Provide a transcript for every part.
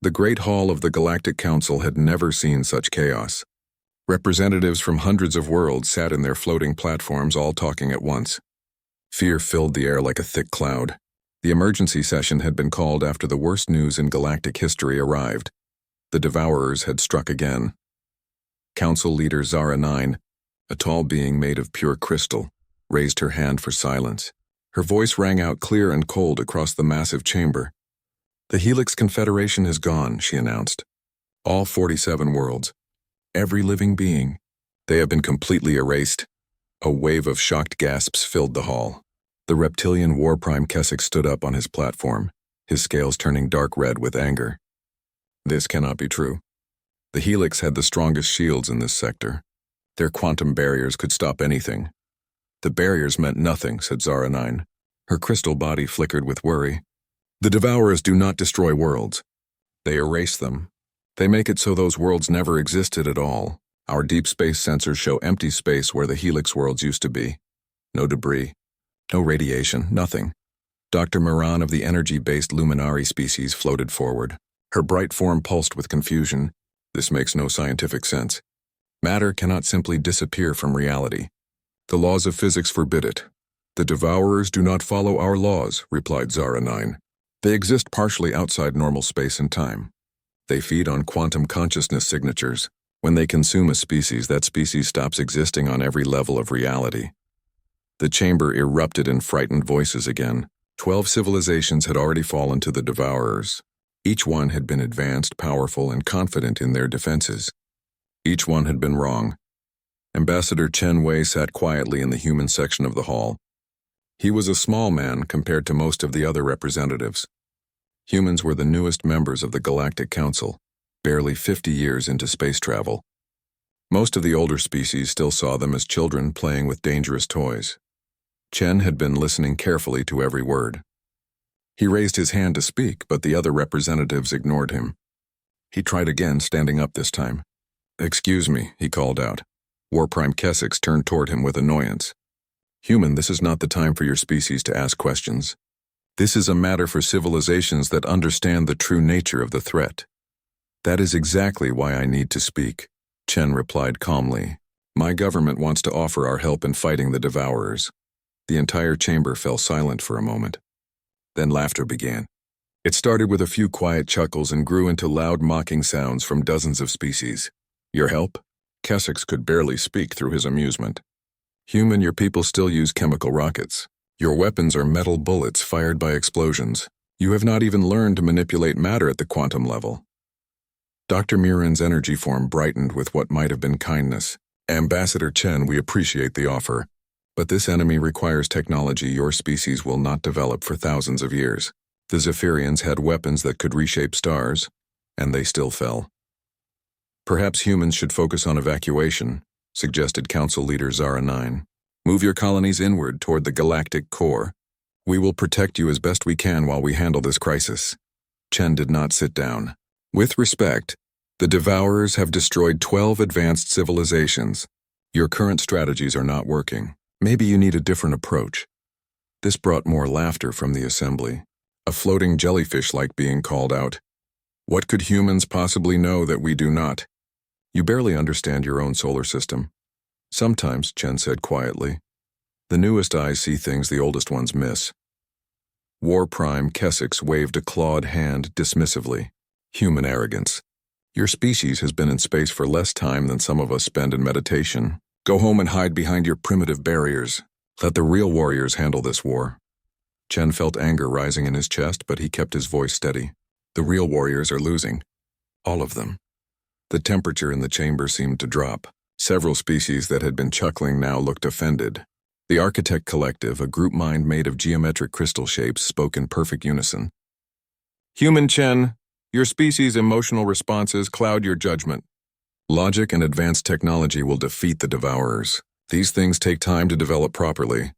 The Great Hall of the Galactic Council had never seen such chaos. Representatives from hundreds of worlds sat in their floating platforms, all talking at once. Fear filled the air like a thick cloud. The emergency session had been called after the worst news in galactic history arrived. The Devourers had struck again. Council leader Zara 9, a tall being made of pure crystal, raised her hand for silence. Her voice rang out clear and cold across the massive chamber. "The Helix Confederation is gone," she announced. "All 47 worlds. Every living being. They have been completely erased." A wave of shocked gasps filled the hall. The reptilian War Prime Keswick stood up on his platform, his scales turning dark red with anger. This cannot be true. The Helix had the strongest shields in this sector. Their quantum barriers could stop anything. "The barriers meant nothing," said Zara 9. Her crystal body flickered with worry. "The Devourers do not destroy worlds. They erase them. They make it so those worlds never existed at all. Our deep space sensors show empty space where the Helix worlds used to be. No debris, no radiation, nothing." Dr. Moran of the energy-based Luminari species floated forward. Her bright form pulsed with confusion. "This makes no scientific sense. Matter cannot simply disappear from reality. The laws of physics forbid it." "The Devourers do not follow our laws," replied Zara 9. "They exist partially outside normal space and time. They feed on quantum consciousness signatures. When they consume a species, that species stops existing on every level of reality." The chamber erupted in frightened voices again. 12 civilizations had already fallen to the Devourers. Each one had been advanced, powerful, and confident in their defenses. Each one had been wrong. Ambassador Chen Wei sat quietly in the human section of the hall. He was a small man compared to most of the other representatives. Humans were the newest members of the Galactic Council, barely 50 years into space travel. Most of the older species still saw them as children playing with dangerous toys. Chen had been listening carefully to every word. He raised his hand to speak, but the other representatives ignored him. He tried again, standing up this time. "Excuse me," he called out. War Prime Keswick turned toward him with annoyance. "Human, this is not the time for your species to ask questions. This is a matter for civilizations that understand the true nature of the threat." "That is exactly why I need to speak," Chen replied calmly. "My government wants to offer our help in fighting the Devourers." The entire chamber fell silent for a moment. Then laughter began. It started with a few quiet chuckles and grew into loud mocking sounds from dozens of species. "Your help?" Keswick could barely speak through his amusement. "Human, your people still use chemical rockets. Your weapons are metal bullets fired by explosions. You have not even learned to manipulate matter at the quantum level." Dr. Murin's energy form brightened with what might have been kindness. "Ambassador Chen, we appreciate the offer. But this enemy requires technology your species will not develop for thousands of years. The Zephyrians had weapons that could reshape stars, and they still fell." "Perhaps humans should focus on evacuation," suggested Council Leader Zara 9. "Move your colonies inward toward the galactic core. We will protect you as best we can while we handle this crisis." Chen did not sit down. "With respect, the Devourers have destroyed 12 advanced civilizations. Your current strategies are not working. Maybe you need a different approach." This brought more laughter from the assembly. A floating jellyfish-like being called out, "What could humans possibly know that we do not? You barely understand your own solar system." "Sometimes," Chen said quietly. "The newest eyes see things the oldest ones miss." War Prime Keswick waved a clawed hand dismissively. "Human arrogance. Your species has been in space for less time than some of us spend in meditation. Go home and hide behind your primitive barriers. Let the real warriors handle this war." Chen felt anger rising in his chest, but he kept his voice steady. "The real warriors are losing. All of them." The temperature in the chamber seemed to drop. Several species that had been chuckling now looked offended. The Architect Collective, a group mind made of geometric crystal shapes, spoke in perfect unison. "Human Chen, your species' emotional responses cloud your judgment. Logic and advanced technology will defeat the Devourers. These things take time to develop properly."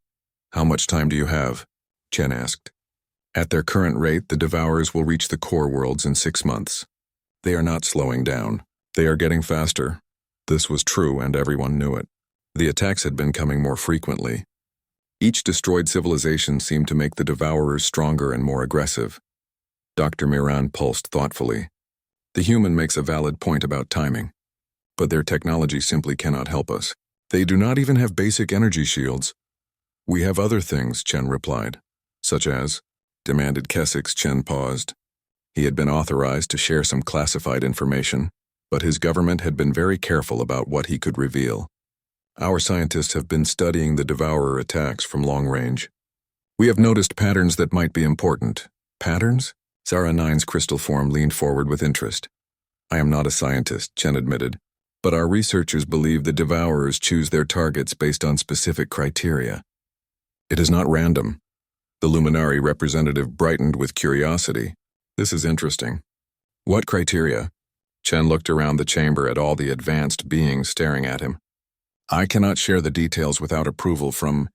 "How much time do you have?" Chen asked. "At their current rate, the Devourers will reach the core worlds in 6 months. They are not slowing down. They are getting faster." This was true, and everyone knew it. The attacks had been coming more frequently. Each destroyed civilization seemed to make the Devourers stronger and more aggressive. Dr. Miran pulsed thoughtfully. The human makes a valid point about timing, but their technology simply cannot help us. They do not even have basic energy shields. We have other things, Chen replied. Such as? Demanded Keswick's. Chen paused. He had been authorized to share some classified information, but his government had been very careful about what he could reveal. Our scientists have been studying the Devourer attacks from long range. We have noticed patterns that might be important. Patterns? Zara 9's crystal form leaned forward with interest. I am not a scientist, Chen admitted, but our researchers believe the Devourers choose their targets based on specific criteria. It is not random. The Luminari representative brightened with curiosity. This is interesting. What criteria? Chen looked around the chamber at all the advanced beings staring at him. I cannot share the details without approval from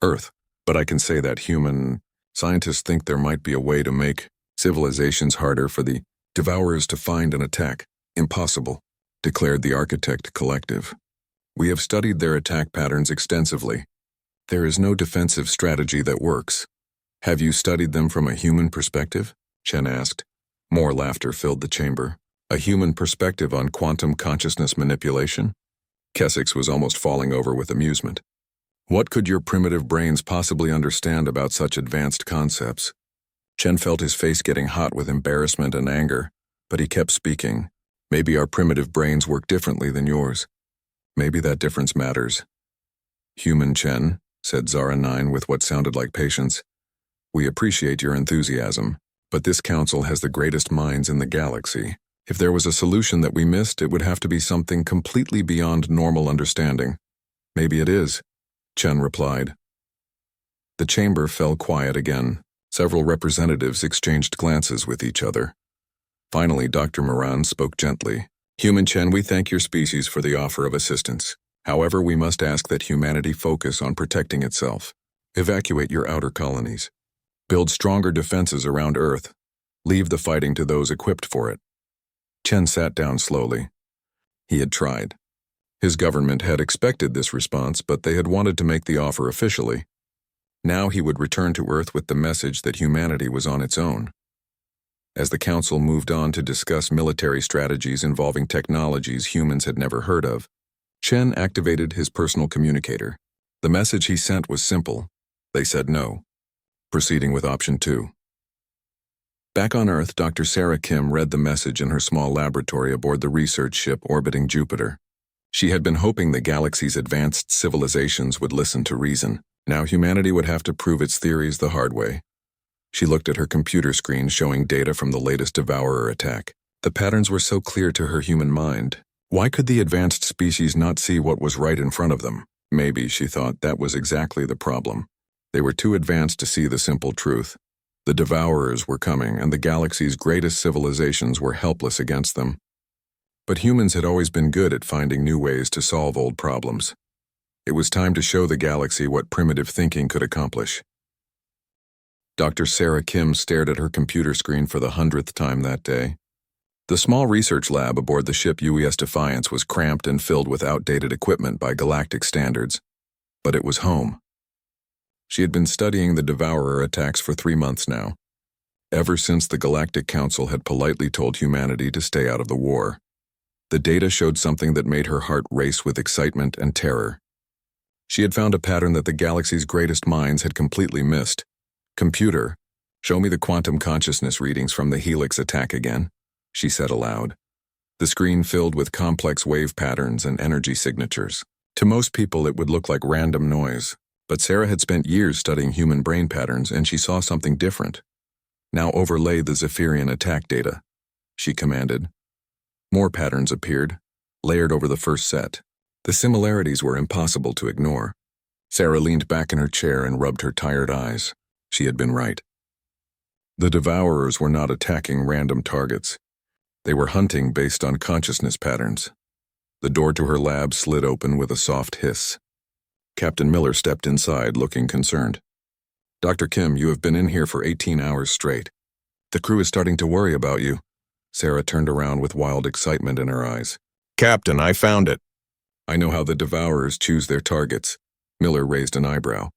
Earth, but I can say that human scientists think there might be a way to make civilizations harder for the Devourers to find and attack. Impossible, declared the Architect Collective. We have studied their attack patterns extensively. There is no defensive strategy that works. Have you studied them from a human perspective? Chen asked. More laughter filled the chamber. A human perspective on quantum consciousness manipulation? Keswick's was almost falling over with amusement. What could your primitive brains possibly understand about such advanced concepts? Chen felt his face getting hot with embarrassment and anger, but he kept speaking. Maybe our primitive brains work differently than yours. Maybe that difference matters. Human Chen, said Zara 9 with what sounded like patience. We appreciate your enthusiasm, but this council has the greatest minds in the galaxy. If there was a solution that we missed, it would have to be something completely beyond normal understanding. Maybe it is, Chen replied. The chamber fell quiet again. Several representatives exchanged glances with each other. Finally, Dr. Moran spoke gently. Human Chen, we thank your species for the offer of assistance. However, we must ask that humanity focus on protecting itself. Evacuate your outer colonies. Build stronger defenses around Earth. Leave the fighting to those equipped for it. Chen sat down slowly. He had tried. His government had expected this response, but they had wanted to make the offer officially. Now he would return to Earth with the message that humanity was on its own. As the Council moved on to discuss military strategies involving technologies humans had never heard of, Chen activated his personal communicator. The message he sent was simple. They said no. Proceeding with option 2. Back on Earth, Dr. Sarah Kim read the message in her small laboratory aboard the research ship orbiting Jupiter. She had been hoping the galaxy's advanced civilizations would listen to reason. Now humanity would have to prove its theories the hard way. She looked at her computer screen showing data from the latest Devourer attack. The patterns were so clear to her human mind. Why could the advanced species not see what was right in front of them? Maybe, she thought, that was exactly the problem. They were too advanced to see the simple truth. The Devourers were coming, and the galaxy's greatest civilizations were helpless against them. But humans had always been good at finding new ways to solve old problems. It was time to show the galaxy what primitive thinking could accomplish. Dr. Sarah Kim stared at her computer screen for the 100th time that day. The small research lab aboard the ship UES Defiance was cramped and filled with outdated equipment by galactic standards. But it was home. She had been studying the Devourer attacks for 3 months now, ever since the Galactic Council had politely told humanity to stay out of the war. The data showed something that made her heart race with excitement and terror. She had found a pattern that the galaxy's greatest minds had completely missed. Computer, show me the quantum consciousness readings from the Helix attack again, she said aloud. The screen filled with complex wave patterns and energy signatures. To most people it would look like random noise, but Sarah had spent years studying human brain patterns and she saw something different. Now overlay the Zephyrian attack data, she commanded. More patterns appeared, layered over the first set. The similarities were impossible to ignore. Sarah leaned back in her chair and rubbed her tired eyes. She had been right. The Devourers were not attacking random targets. They were hunting based on consciousness patterns. The door to her lab slid open with a soft hiss. Captain Miller stepped inside, looking concerned. Dr. Kim, you have been in here for 18 hours straight. The crew is starting to worry about you. Sarah turned around with wild excitement in her eyes. Captain, I found it. I know how the Devourers choose their targets. Miller raised an eyebrow.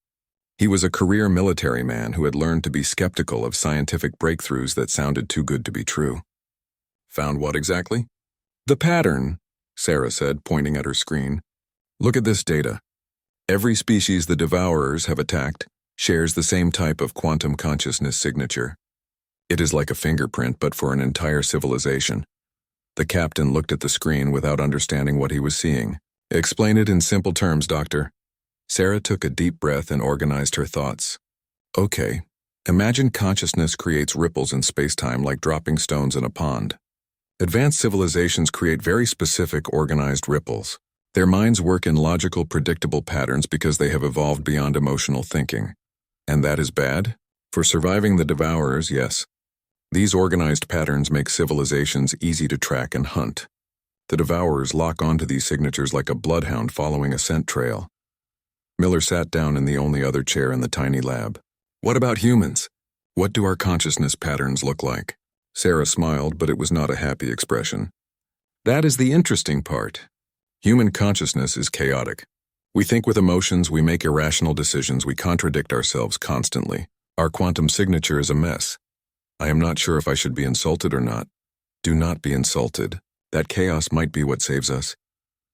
He was a career military man who had learned to be skeptical of scientific breakthroughs that sounded too good to be true. Found what exactly? The pattern, Sarah said, pointing at her screen. Look at this data. Every species the Devourers have attacked shares the same type of quantum consciousness signature. It is like a fingerprint, but for an entire civilization. The captain looked at the screen without understanding what he was seeing. Explain it in simple terms, Doctor. Sarah took a deep breath and organized her thoughts. Okay, imagine consciousness creates ripples in space-time like dropping stones in a pond. Advanced civilizations create very specific, organized ripples. Their minds work in logical, predictable patterns because they have evolved beyond emotional thinking. And that is bad? For surviving the Devourers, yes. These organized patterns make civilizations easy to track and hunt. The Devourers lock onto these signatures like a bloodhound following a scent trail. Miller sat down in the only other chair in the tiny lab. What about humans? What do our consciousness patterns look like? Sarah smiled, but it was not a happy expression. That is the interesting part. Human consciousness is chaotic. We think with emotions, we make irrational decisions, we contradict ourselves constantly. Our quantum signature is a mess. I am not sure if I should be insulted or not. Do not be insulted. That chaos might be what saves us.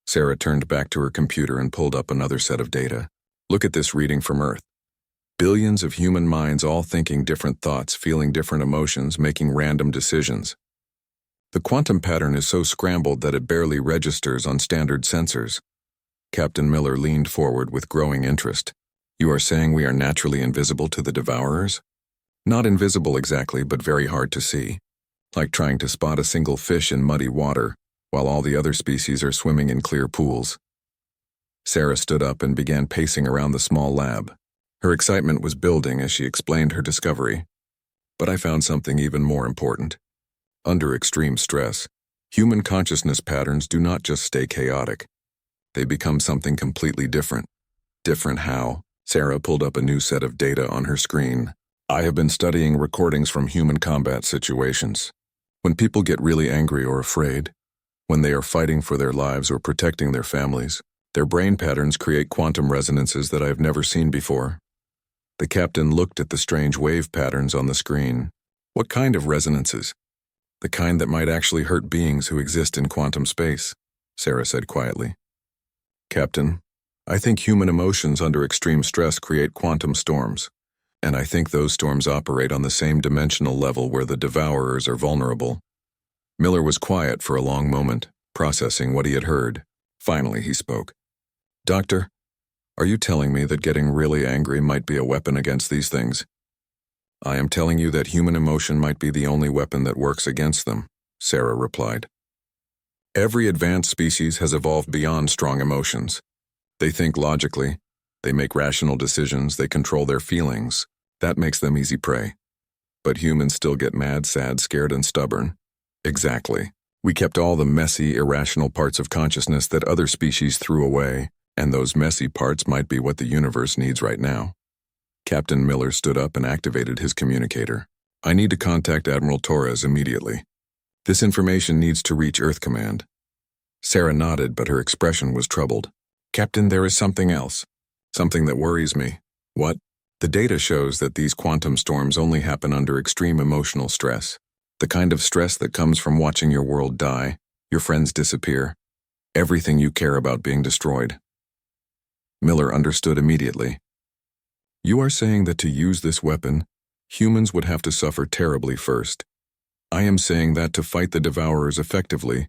Sarah turned back to her computer and pulled up another set of data. Look at this reading from Earth. Billions of human minds all thinking different thoughts, feeling different emotions, making random decisions. The quantum pattern is so scrambled that it barely registers on standard sensors. Captain Miller leaned forward with growing interest. You are saying we are naturally invisible to the Devourers? Not invisible exactly, but very hard to see. Like trying to spot a single fish in muddy water, while all the other species are swimming in clear pools. Sarah stood up and began pacing around the small lab. Her excitement was building as she explained her discovery. But I found something even more important. Under extreme stress, human consciousness patterns do not just stay chaotic. They become something completely different. Different how? Sarah pulled up a new set of data on her screen. I have been studying recordings from human combat situations. When people get really angry or afraid, when they are fighting for their lives or protecting their families, their brain patterns create quantum resonances that I have never seen before. The captain looked at the strange wave patterns on the screen. What kind of resonances? The kind that might actually hurt beings who exist in quantum space, Sarah said quietly. Captain, I think human emotions under extreme stress create quantum storms, and I think those storms operate on the same dimensional level where the Devourers are vulnerable. Miller was quiet for a long moment, processing what he had heard. Finally, he spoke. Doctor, are you telling me that getting really angry might be a weapon against these things? I am telling you that human emotion might be the only weapon that works against them, Sarah replied. Every advanced species has evolved beyond strong emotions. They think logically, they make rational decisions, they control their feelings. That makes them easy prey. But humans still get mad, sad, scared, and stubborn. Exactly. We kept all the messy, irrational parts of consciousness that other species threw away, and those messy parts might be what the universe needs right now. Captain Miller stood up and activated his communicator. I need to contact Admiral Torres immediately. This information needs to reach Earth Command. Sarah nodded, but her expression was troubled. Captain, there is something else. Something that worries me. What? The data shows that these quantum storms only happen under extreme emotional stress. The kind of stress that comes from watching your world die, your friends disappear, everything you care about being destroyed. Miller understood immediately. You are saying that to use this weapon, humans would have to suffer terribly first. I am saying that to fight the Devourers effectively,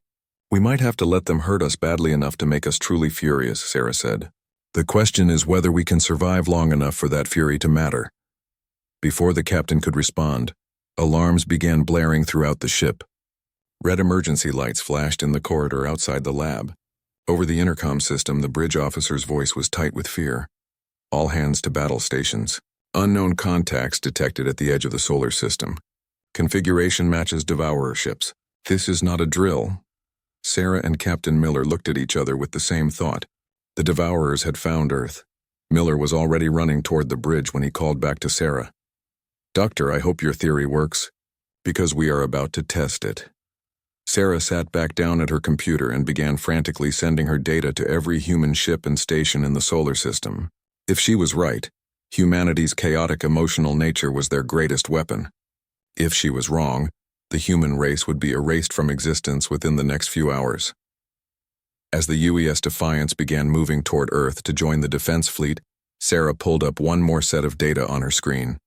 we might have to let them hurt us badly enough to make us truly furious, Sarah said. The question is whether we can survive long enough for that fury to matter. Before the captain could respond, alarms began blaring throughout the ship. Red emergency lights flashed in the corridor outside the lab. Over the intercom system, the bridge officer's voice was tight with fear. All hands to battle stations. Unknown contacts detected at the edge of the solar system. Configuration matches Devourer ships. This is not a drill. Sarah and Captain Miller looked at each other with the same thought. The Devourers had found Earth. Miller was already running toward the bridge when he called back to Sarah. Doctor, I hope your theory works, because we are about to test it. Sarah sat back down at her computer and began frantically sending her data to every human ship and station in the solar system. If she was right, humanity's chaotic emotional nature was their greatest weapon. If she was wrong, The human race would be erased from existence within the next few hours. As the UES Defiance began moving toward Earth to join the defense fleet, Sarah pulled up one more set of data on her screen.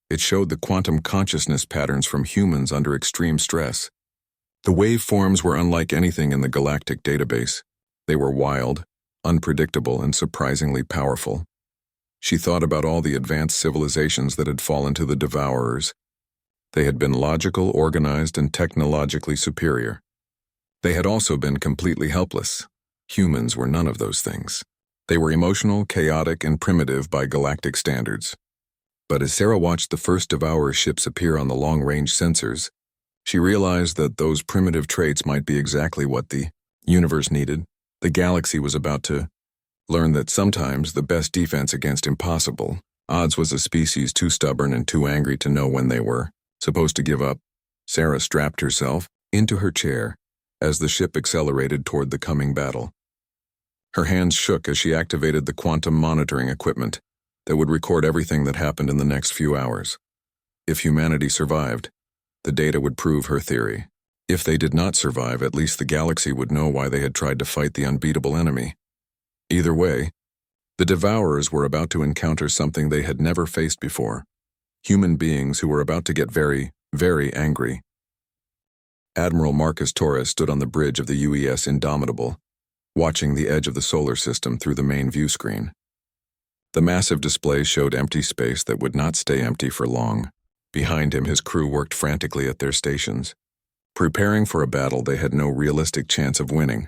It showed the quantum consciousness patterns from humans under extreme stress. The waveforms were unlike anything in the galactic database. They were wild, unpredictable, and surprisingly powerful. She thought about all the advanced civilizations that had fallen to the Devourers. They had been logical, organized, and technologically superior. They had also been completely helpless. Humans were none of those things. They were emotional, chaotic, and primitive by galactic standards. But as Sarah watched the first Devourer ships appear on the long-range sensors, she realized that those primitive traits might be exactly what the universe needed. The galaxy was about to learn that sometimes the best defense against impossible odds was a species too stubborn and too angry to know when they were supposed to give up. Sarah strapped herself into her chair as the ship accelerated toward the coming battle. Her hands shook as she activated the quantum monitoring equipment that would record everything that happened in the next few hours. If humanity survived, the data would prove her theory. If they did not survive, at least the galaxy would know why they had tried to fight the unbeatable enemy. Either way, the Devourers were about to encounter something they had never faced before. Human beings who were about to get very, very angry. Admiral Marcus Torres stood on the bridge of the UES Indomitable, watching the edge of the solar system through the main view screen. The massive display showed empty space that would not stay empty for long. Behind him, his crew worked frantically at their stations. Preparing for a battle they had no realistic chance of winning.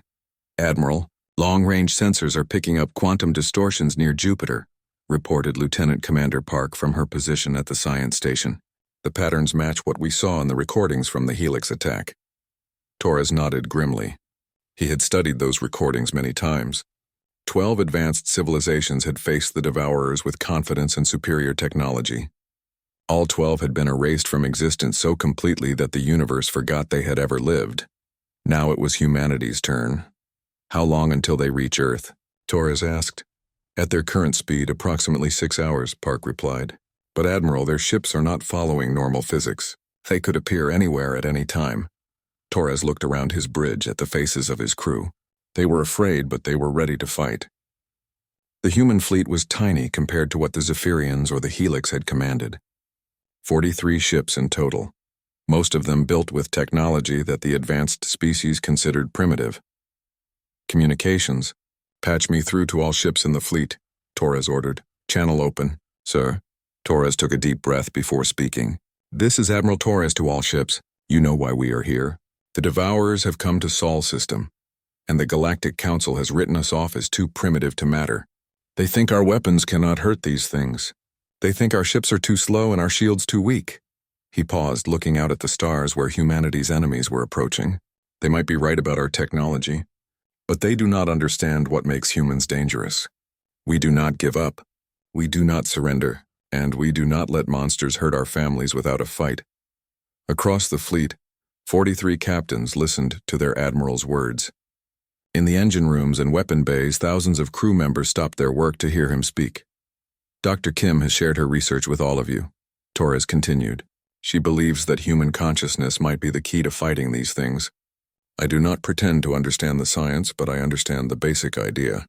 "Admiral, long-range sensors are picking up quantum distortions near Jupiter," reported Lieutenant Commander Park from her position at the science station. "The patterns match what we saw in the recordings from the Helix attack." Torres nodded grimly. He had studied those recordings many times. 12 advanced civilizations had faced the Devourers with confidence and superior technology. All 12 had been erased from existence so completely that the universe forgot they had ever lived. Now it was humanity's turn. "How long until they reach Earth?" Torres asked. "At their current speed, approximately 6 hours," Park replied. "But Admiral, their ships are not following normal physics. They could appear anywhere at any time." Torres looked around his bridge at the faces of his crew. They were afraid, but they were ready to fight. The human fleet was tiny compared to what the Zephyrians or the Helix had commanded. 43 ships in total, most of them built with technology that the advanced species considered primitive. "Communications. Patch me through to all ships in the fleet," Torres ordered. "Channel open." "Sir." Torres took a deep breath before speaking. "This is Admiral Torres to all ships. You know why we are here. The Devourers have come to Sol system, and the Galactic Council has written us off as too primitive to matter. They think our weapons cannot hurt these things. They think our ships are too slow and our shields too weak." He paused, looking out at the stars where humanity's enemies were approaching. "They might be right about our technology, but they do not understand what makes humans dangerous. We do not give up. We do not surrender, and we do not let monsters hurt our families without a fight." Across the fleet, 43 captains listened to their admiral's words. In the engine rooms and weapon bays, thousands of crew members stopped their work to hear him speak. "Dr. Kim has shared her research with all of you," Torres continued. "She believes that human consciousness might be the key to fighting these things. I do not pretend to understand the science, but I understand the basic idea.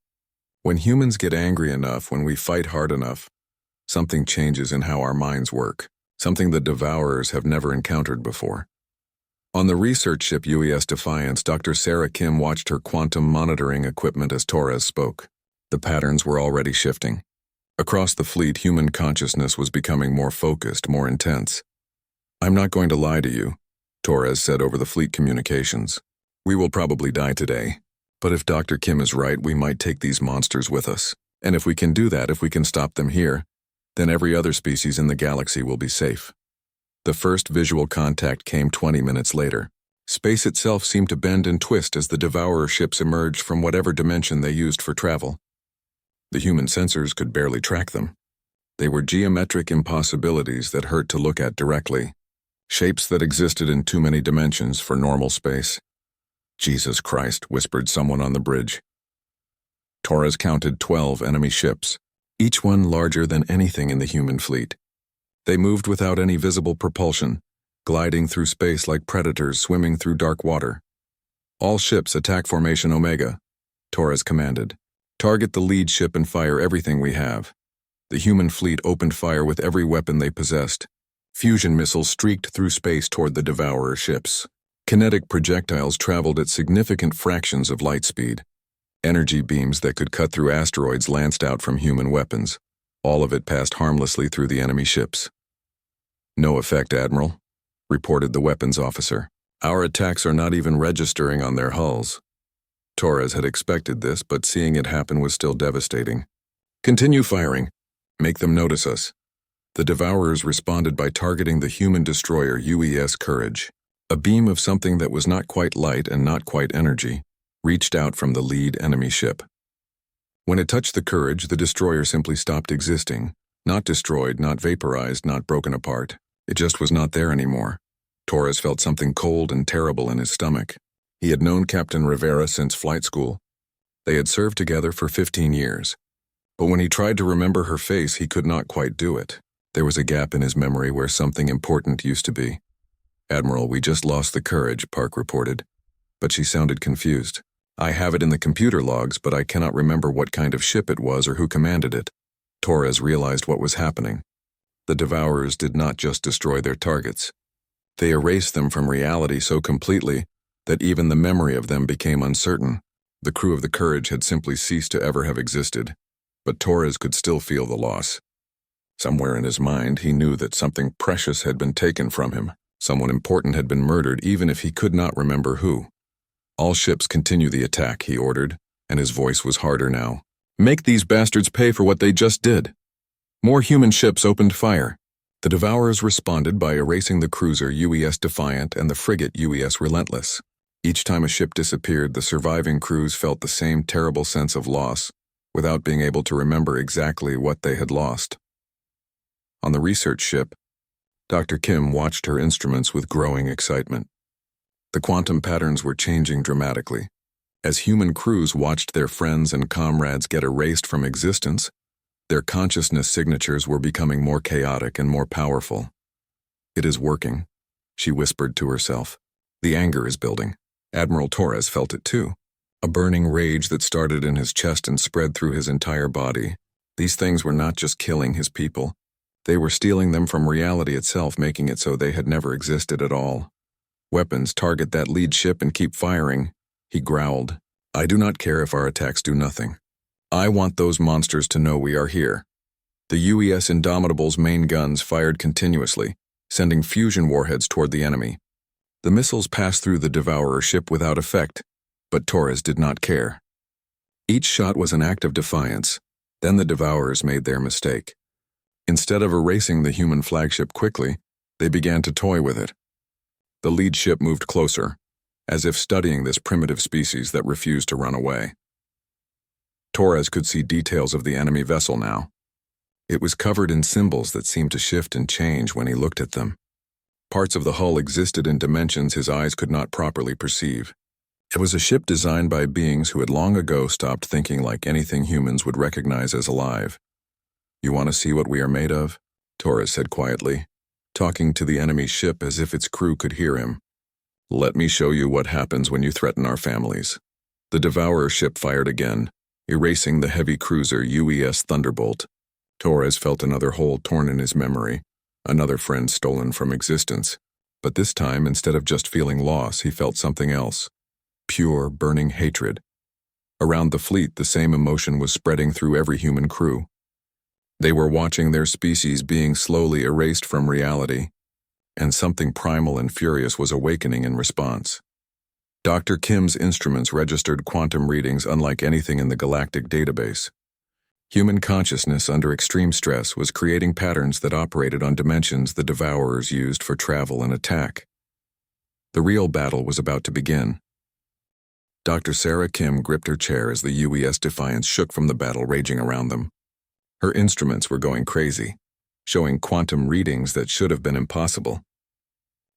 When humans get angry enough, when we fight hard enough, something changes in how our minds work, something the Devourers have never encountered before." On the research ship UES Defiance, Dr. Sarah Kim watched her quantum monitoring equipment as Torres spoke. The patterns were already shifting. Across the fleet, human consciousness was becoming more focused, more intense. "I'm not going to lie to you," Torres said over the fleet communications. "We will probably die today. But if Dr. Kim is right, we might take these monsters with us. And if we can do that, if we can stop them here, then every other species in the galaxy will be safe." The first visual contact came 20 minutes later. Space itself seemed to bend and twist as the Devourer ships emerged from whatever dimension they used for travel. The human sensors could barely track them. They were geometric impossibilities that hurt to look at directly, shapes that existed in too many dimensions for normal space. "Jesus Christ," whispered someone on the bridge. Torres counted 12 enemy ships, each one larger than anything in the human fleet. They moved without any visible propulsion, gliding through space like predators swimming through dark water. All ships attack formation Omega, Torres commanded. Target the lead ship and fire everything we have. The human fleet opened fire with every weapon they possessed. Fusion missiles streaked through space toward the Devourer ships. Kinetic projectiles traveled at significant fractions of light speed. Energy beams that could cut through asteroids lanced out from human weapons. All of it passed harmlessly through the enemy ships. "No effect, Admiral," reported the weapons officer. "Our attacks are not even registering on their hulls." Torres had expected this, but seeing it happen was still devastating. "Continue firing. Make them notice us." The Devourers responded by targeting the human destroyer UES Courage. A beam of something that was not quite light and not quite energy reached out from the lead enemy ship. When it touched the Courage, the destroyer simply stopped existing. Not destroyed, not vaporized, not broken apart. It just was not there anymore. Torres felt something cold and terrible in his stomach. He had known Captain Rivera since flight school. They had served together for 15 years. But when he tried to remember her face, he could not quite do it. There was a gap in his memory where something important used to be. "Admiral, we just lost the Courage," Park reported. But she sounded confused. "I have it in the computer logs, but I cannot remember what kind of ship it was or who commanded it." Torres realized what was happening. The Devourers did not just destroy their targets. They erased them from reality so completely that even the memory of them became uncertain. The crew of the Courage had simply ceased to ever have existed. But Torres could still feel the loss. Somewhere in his mind, he knew that something precious had been taken from him. Someone important had been murdered, even if he could not remember who. "All ships continue the attack," he ordered, and his voice was harder now. "Make these bastards pay for what they just did." More human ships opened fire. The Devourers responded by erasing the cruiser UES Defiant and the frigate UES Relentless. Each time a ship disappeared, the surviving crews felt the same terrible sense of loss, without being able to remember exactly what they had lost. On the research ship, Dr. Kim watched her instruments with growing excitement. The quantum patterns were changing dramatically. As human crews watched their friends and comrades get erased from existence, their consciousness signatures were becoming more chaotic and more powerful. "It is working," she whispered to herself. "The anger is building." Admiral Torres felt it too. A burning rage that started in his chest and spread through his entire body. These things were not just killing his people. They were stealing them from reality itself, making it so they had never existed at all. "Weapons, target that lead ship and keep firing," he growled. "I do not care if our attacks do nothing. I want those monsters to know we are here." The UES Indomitable's main guns fired continuously, sending fusion warheads toward the enemy. The missiles passed through the Devourer ship without effect, but Torres did not care. Each shot was an act of defiance. Then the Devourers made their mistake. Instead of erasing the human flagship quickly, they began to toy with it. The lead ship moved closer, as if studying this primitive species that refused to run away. Torres could see details of the enemy vessel now. It was covered in symbols that seemed to shift and change when he looked at them. Parts of the hull existed in dimensions his eyes could not properly perceive. It was a ship designed by beings who had long ago stopped thinking like anything humans would recognize as alive. "You want to see what we are made of?" Torres said quietly, talking to the enemy ship as if its crew could hear him. "Let me show you what happens when you threaten our families." The Devourer ship fired again, erasing the heavy cruiser UES Thunderbolt. Torres felt another hole torn in his memory, another friend stolen from existence. But this time, instead of just feeling loss, he felt something else. Pure, burning hatred. Around the fleet, the same emotion was spreading through every human crew. They were watching their species being slowly erased from reality, and something primal and furious was awakening in response. Dr. Kim's instruments registered quantum readings unlike anything in the galactic database. Human consciousness under extreme stress was creating patterns that operated on dimensions the Devourers used for travel and attack. The real battle was about to begin. Dr. Sarah Kim gripped her chair as the UES Defiance shook from the battle raging around them. Her instruments were going crazy, showing quantum readings that should have been impossible.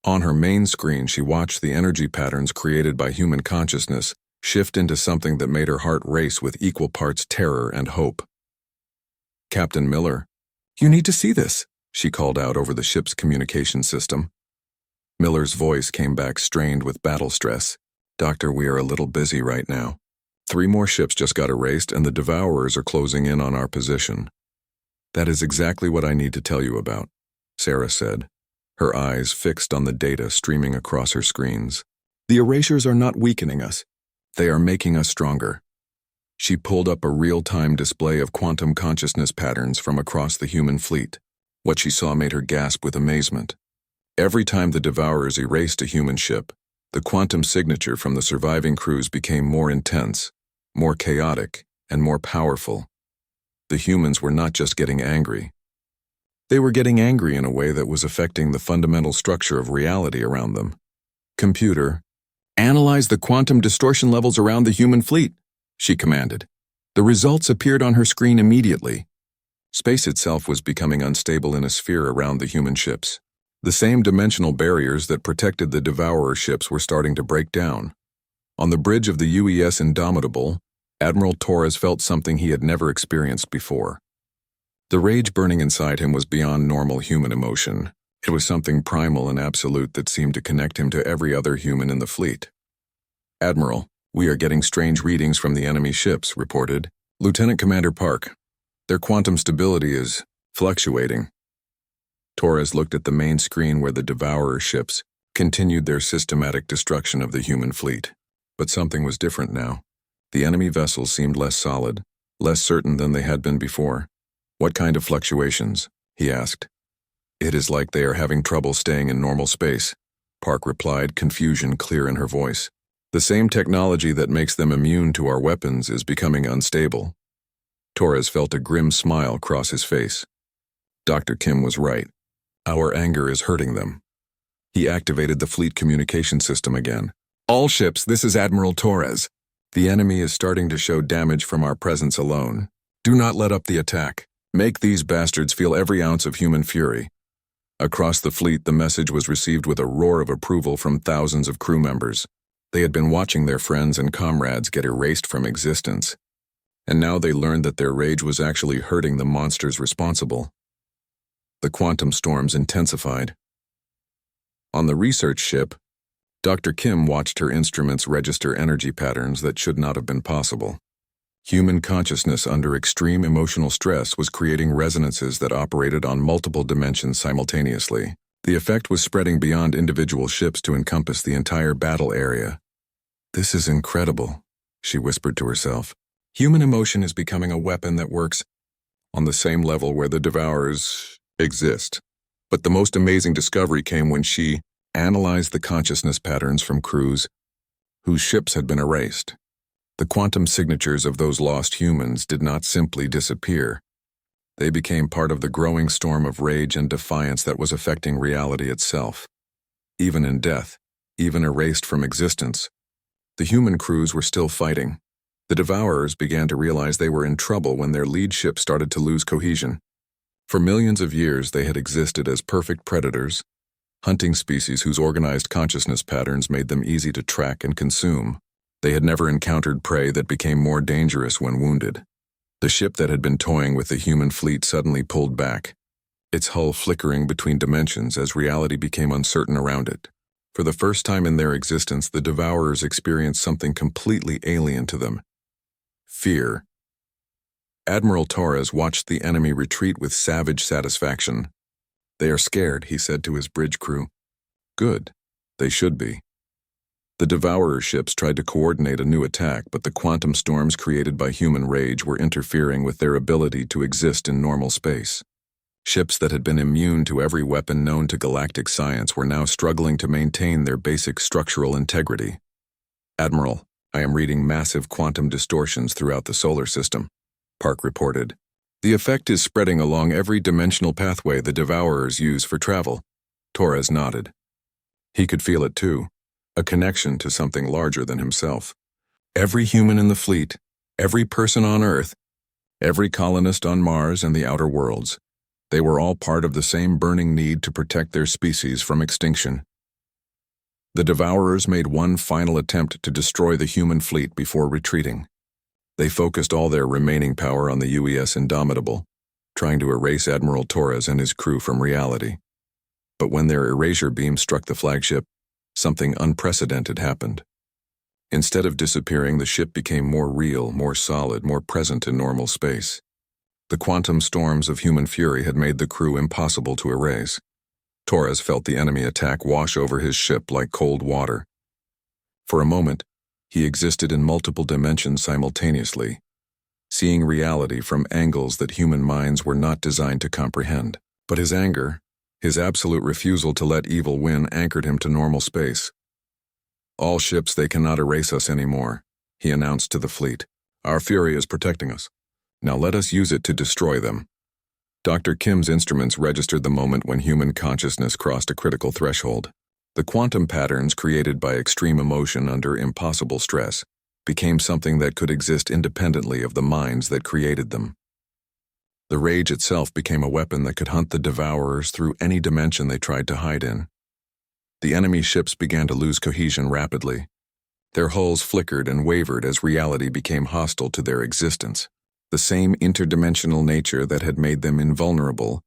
On her main screen, she watched the energy patterns created by human consciousness shift into something that made her heart race with equal parts terror and hope. "Captain Miller, you need to see this," she called out over the ship's communication system. Miller's voice came back strained with battle stress. Doctor, we are a little busy right now. 3 more ships just got erased and the Devourers are closing in on our position. That is exactly what I need to tell you about, Sarah said, her eyes fixed on the data streaming across her screens. The erasures are not weakening us. They are making us stronger. She pulled up a real-time display of quantum consciousness patterns from across the human fleet. What she saw made her gasp with amazement. Every time the Devourers erased a human ship, the quantum signature from the surviving crews became more intense, more chaotic, and more powerful. The humans were not just getting angry. They were getting angry in a way that was affecting the fundamental structure of reality around them. Computer, analyze the quantum distortion levels around the human fleet, she commanded. The results appeared on her screen immediately. Space itself was becoming unstable in a sphere around the human ships. The same dimensional barriers that protected the Devourer ships were starting to break down. On the bridge of the UES Indomitable, Admiral Torres felt something he had never experienced before. The rage burning inside him was beyond normal human emotion. It was something primal and absolute that seemed to connect him to every other human in the fleet. Admiral, we are getting strange readings from the enemy ships, reported Lieutenant Commander Park. Their quantum stability is fluctuating. Torres looked at the main screen where the Devourer ships continued their systematic destruction of the human fleet. But something was different now. The enemy vessels seemed less solid, less certain than they had been before. What kind of fluctuations? He asked. It is like they are having trouble staying in normal space, Park replied, confusion clear in her voice. The same technology that makes them immune to our weapons is becoming unstable. Torres felt a grim smile cross his face. Dr. Kim was right. Our anger is hurting them. He activated the fleet communication system again. All ships, this is Admiral Torres. The enemy is starting to show damage from our presence alone. Do not let up the attack. Make these bastards feel every ounce of human fury. Across the fleet, the message was received with a roar of approval from thousands of crew members. They had been watching their friends and comrades get erased from existence. And now they learned that their rage was actually hurting the monsters responsible. The quantum storms intensified. On the research ship, Dr. Kim watched her instruments register energy patterns that should not have been possible. Human consciousness under extreme emotional stress was creating resonances that operated on multiple dimensions simultaneously. The effect was spreading beyond individual ships to encompass the entire battle area. This is incredible, she whispered to herself. Human emotion is becoming a weapon that works on the same level where the Devourers exist. But the most amazing discovery came when she analyzed the consciousness patterns from crews whose ships had been erased. The quantum signatures of those lost humans did not simply disappear. They became part of the growing storm of rage and defiance that was affecting reality itself. Even in death, even erased from existence, the human crews were still fighting. The Devourers began to realize they were in trouble when their lead ship started to lose cohesion. For millions of years, they had existed as perfect predators, hunting species whose organized consciousness patterns made them easy to track and consume. They had never encountered prey that became more dangerous when wounded. The ship that had been toying with the human fleet suddenly pulled back, its hull flickering between dimensions as reality became uncertain around it. For the first time in their existence, the Devourers experienced something completely alien to them: fear. Admiral Torres watched the enemy retreat with savage satisfaction. They are scared, he said to his bridge crew. Good. They should be. The Devourer ships tried to coordinate a new attack, but the quantum storms created by human rage were interfering with their ability to exist in normal space. Ships that had been immune to every weapon known to galactic science were now struggling to maintain their basic structural integrity. Admiral, I am reading massive quantum distortions throughout the solar system, Park reported. The effect is spreading along every dimensional pathway the Devourers use for travel. Torres nodded. He could feel it too, a connection to something larger than himself. Every human in the fleet, every person on Earth, every colonist on Mars and the outer worlds, they were all part of the same burning need to protect their species from extinction. The Devourers made one final attempt to destroy the human fleet before retreating. They focused all their remaining power on the UES Indomitable, trying to erase Admiral Torres and his crew from reality. But when their erasure beam struck the flagship, something unprecedented happened. Instead of disappearing, the ship became more real, more solid, more present in normal space. The quantum storms of human fury had made the crew impossible to erase. Torres felt the enemy attack wash over his ship like cold water. For a moment, he existed in multiple dimensions simultaneously, seeing reality from angles that human minds were not designed to comprehend. But his anger, his absolute refusal to let evil win, anchored him to normal space. "All ships, they cannot erase us anymore," he announced to the fleet. "Our fury is protecting us. Now let us use it to destroy them." Dr. Kim's instruments registered the moment when human consciousness crossed a critical threshold. The quantum patterns created by extreme emotion under impossible stress became something that could exist independently of the minds that created them. The rage itself became a weapon that could hunt the devourers through any dimension they tried to hide in. The enemy ships began to lose cohesion rapidly. Their hulls flickered and wavered as reality became hostile to their existence. The same interdimensional nature that had made them invulnerable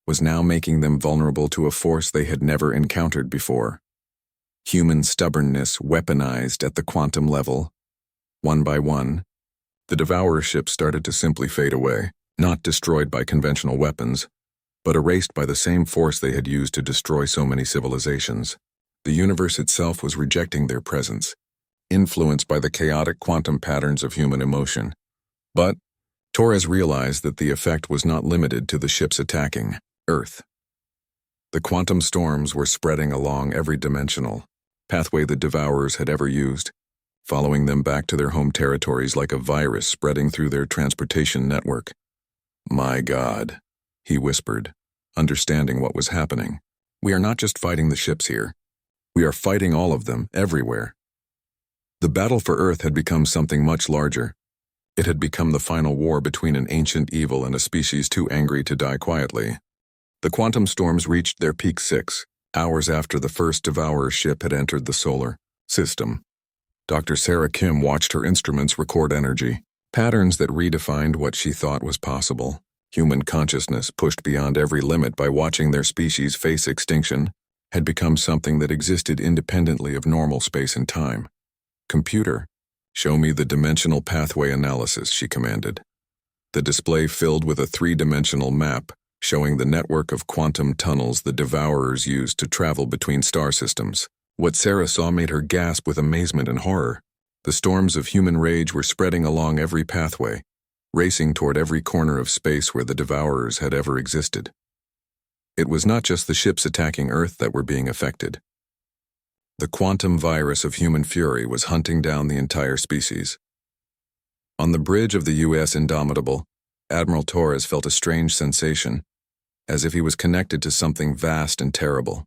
was now making them vulnerable to a force they had never encountered before. Human stubbornness weaponized at the quantum level. One by one, the devourer ships started to simply fade away, not destroyed by conventional weapons, but erased by the same force they had used to destroy so many civilizations. The universe itself was rejecting their presence, influenced by the chaotic quantum patterns of human emotion. But Torres realized that the effect was not limited to the ships attacking Earth. The quantum storms were spreading along every dimensional pathway the devourers had ever used, following them back to their home territories like a virus spreading through their transportation network. "My God," he whispered, understanding what was happening. "We are not just fighting the ships here. We are fighting all of them, everywhere." The battle for Earth had become something much larger. It had become the final war between an ancient evil and a species too angry to die quietly. The quantum storms reached their peak 6 hours after the first devourer ship had entered the solar system. Dr. Sarah Kim watched her instruments record energy, patterns that redefined what she thought was possible. Human consciousness, pushed beyond every limit by watching their species face extinction, had become something that existed independently of normal space and time. "Computer, show me the dimensional pathway analysis," she commanded. The display filled with a three-dimensional map showing the network of quantum tunnels the devourers used to travel between star systems. What Sarah saw made her gasp with amazement and horror. The storms of human rage were spreading along every pathway, racing toward every corner of space where the devourers had ever existed. It was not just the ships attacking Earth that were being affected. The quantum virus of human fury was hunting down the entire species. On the bridge of the U.S. Indomitable, Admiral Torres felt a strange sensation, as if he was connected to something vast and terrible.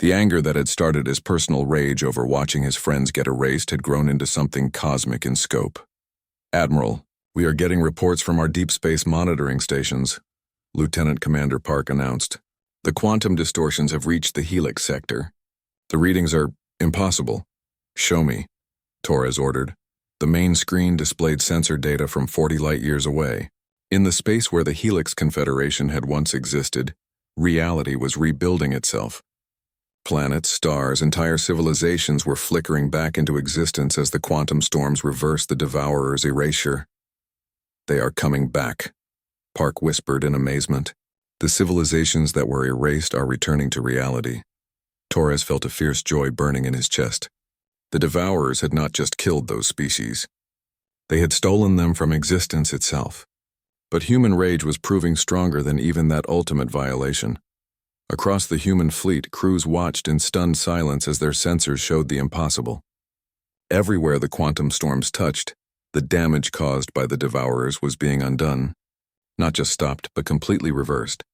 The anger that had started as personal rage over watching his friends get erased had grown into something cosmic in scope. "Admiral, we are getting reports from our deep space monitoring stations," Lieutenant Commander Park announced. "The quantum distortions have reached the helix sector. The readings are impossible." "Show me," Torres ordered. The main screen displayed sensor data from 40 light-years away. In the space where the Helix Confederation had once existed, reality was rebuilding itself. Planets, stars, entire civilizations were flickering back into existence as the quantum storms reversed the devourer's erasure. "They are coming back," Park whispered in amazement. "The civilizations that were erased are returning to reality." Torres felt a fierce joy burning in his chest. The devourers had not just killed those species. They had stolen them from existence itself. But human rage was proving stronger than even that ultimate violation. Across the human fleet, crews watched in stunned silence as their sensors showed the impossible. Everywhere the quantum storms touched, the damage caused by the devourers was being undone. Not just stopped, but completely reversed.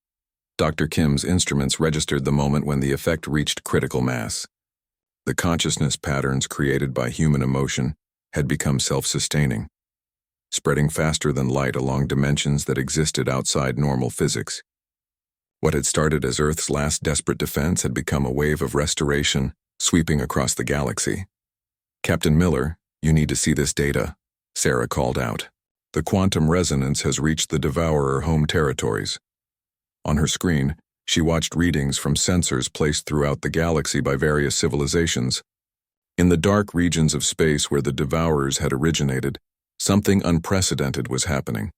Dr. Kim's instruments registered the moment when the effect reached critical mass. The consciousness patterns created by human emotion had become self-sustaining, spreading faster than light along dimensions that existed outside normal physics. What had started as Earth's last desperate defense had become a wave of restoration, sweeping across the galaxy. "Captain Miller, you need to see this data," Sarah called out. "The quantum resonance has reached the devourer home territories." On her screen, She watched readings from sensors placed throughout the galaxy by various civilizations. In the dark regions of space where the Devourers had originated, something unprecedented was happening.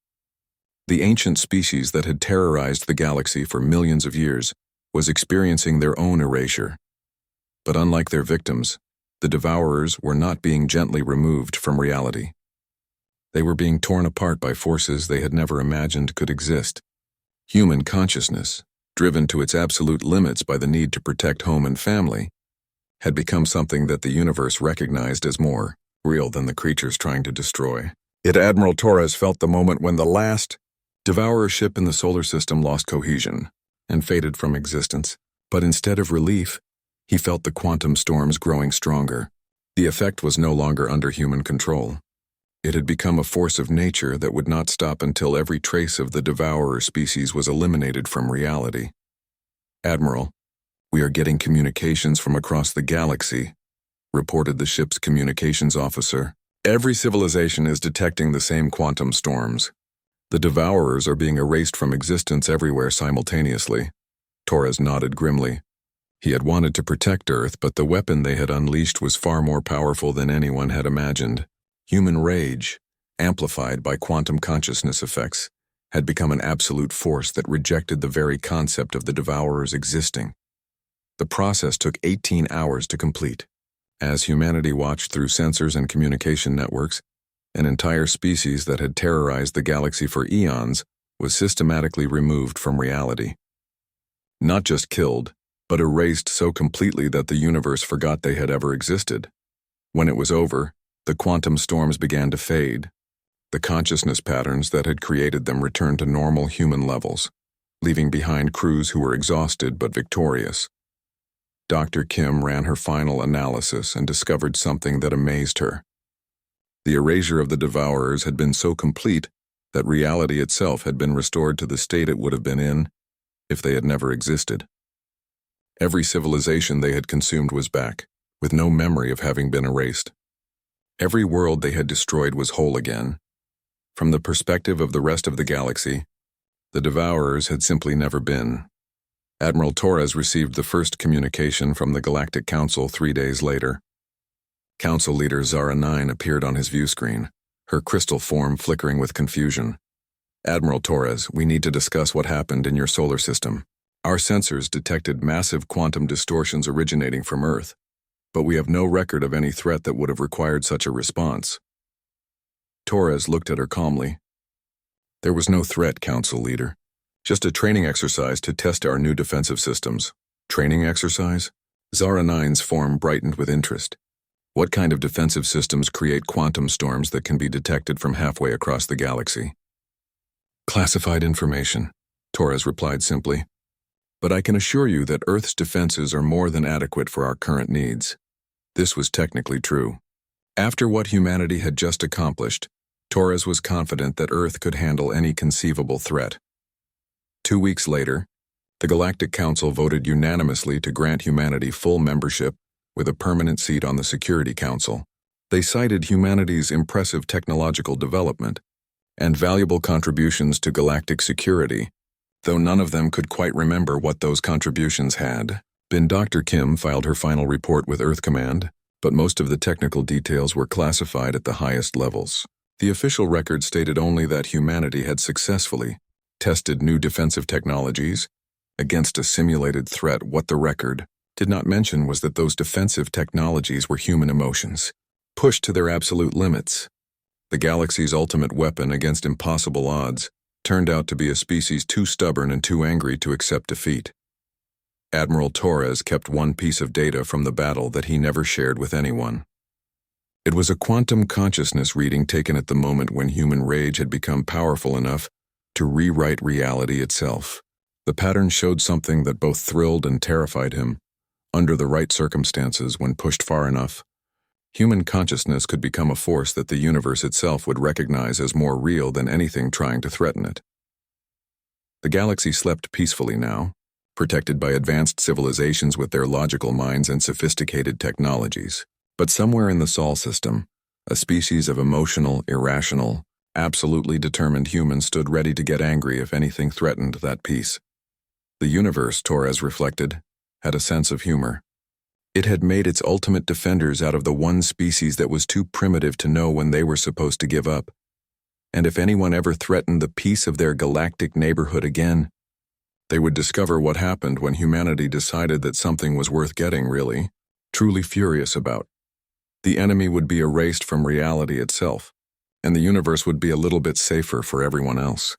The ancient species that had terrorized the galaxy for millions of years was experiencing their own erasure. But unlike their victims, the Devourers were not being gently removed from reality. They were being torn apart by forces they had never imagined could exist. Human consciousness, driven to its absolute limits by the need to protect home and family, had become something that the universe recognized as more real than the creatures trying to destroy. Admiral Torres felt the moment when the last Devourer ship in the solar system lost cohesion and faded from existence. But instead of relief, he felt the quantum storms growing stronger. The effect was no longer under human control. It had become a force of nature that would not stop until every trace of the Devourer species was eliminated from reality. "Admiral, we are getting communications from across the galaxy," reported the ship's communications officer. "Every civilization is detecting the same quantum storms. The Devourers are being erased from existence everywhere simultaneously." Torres nodded grimly. He had wanted to protect Earth, but the weapon they had unleashed was far more powerful than anyone had imagined. Human rage, amplified by quantum consciousness effects, had become an absolute force that rejected the very concept of the Devourers existing. The process took 18 hours to complete. As humanity watched through sensors and communication networks, an entire species that had terrorized the galaxy for eons was systematically removed from reality. Not just killed, but erased so completely that the universe forgot they had ever existed. When it was over, the quantum storms began to fade. The consciousness patterns that had created them returned to normal human levels, leaving behind crews who were exhausted but victorious. Dr. Kim ran her final analysis and discovered something that amazed her. The erasure of the Devourers had been so complete that reality itself had been restored to the state it would have been in if they had never existed. Every civilization they had consumed was back, with no memory of having been erased. Every world they had destroyed was whole again. From the perspective of the rest of the galaxy, the Devourers had simply never been. Admiral Torres received the first communication from the Galactic Council 3 days later. Council leader Zara 9 appeared on his view screen, her crystal form flickering with confusion. "Admiral Torres, we need to discuss what happened in your solar system. Our sensors detected massive quantum distortions originating from Earth, but we have no record of any threat that would have required such a response." Torres looked at her calmly. "There was no threat, Council leader. Just a training exercise to test our new defensive systems." "Training exercise?" Zara 9's form brightened with interest. "What kind of defensive systems create quantum storms that can be detected from halfway across the galaxy?" "Classified information," Torres replied simply. "But I can assure you that Earth's defenses are more than adequate for our current needs." This was technically true. After what humanity had just accomplished, Torres was confident that Earth could handle any conceivable threat. 2 weeks later, the Galactic Council voted unanimously to grant humanity full membership with a permanent seat on the Security Council. They cited humanity's impressive technological development and valuable contributions to galactic security, though none of them could quite remember what those contributions had been. Dr. Kim filed her final report with Earth Command, but most of the technical details were classified at the highest levels. The official record stated only that humanity had successfully tested new defensive technologies against a simulated threat. What the record did not mention was that those defensive technologies were human emotions, pushed to their absolute limits. The galaxy's ultimate weapon against impossible odds turned out to be a species too stubborn and too angry to accept defeat. Admiral Torres kept one piece of data from the battle that he never shared with anyone. It was a quantum consciousness reading taken at the moment when human rage had become powerful enough to rewrite reality itself. The pattern showed something that both thrilled and terrified him. Under the right circumstances, when pushed far enough, human consciousness could become a force that the universe itself would recognize as more real than anything trying to threaten it. The galaxy slept peacefully now, protected by advanced civilizations with their logical minds and sophisticated technologies. But somewhere in the Sol system, a species of emotional, irrational, absolutely determined humans stood ready to get angry if anything threatened that peace. The universe, Torres reflected, had a sense of humor. It had made its ultimate defenders out of the one species that was too primitive to know when they were supposed to give up. And if anyone ever threatened the peace of their galactic neighborhood again, they would discover what happened when humanity decided that something was worth getting really, truly furious about. The enemy would be erased from reality itself, and the universe would be a little bit safer for everyone else.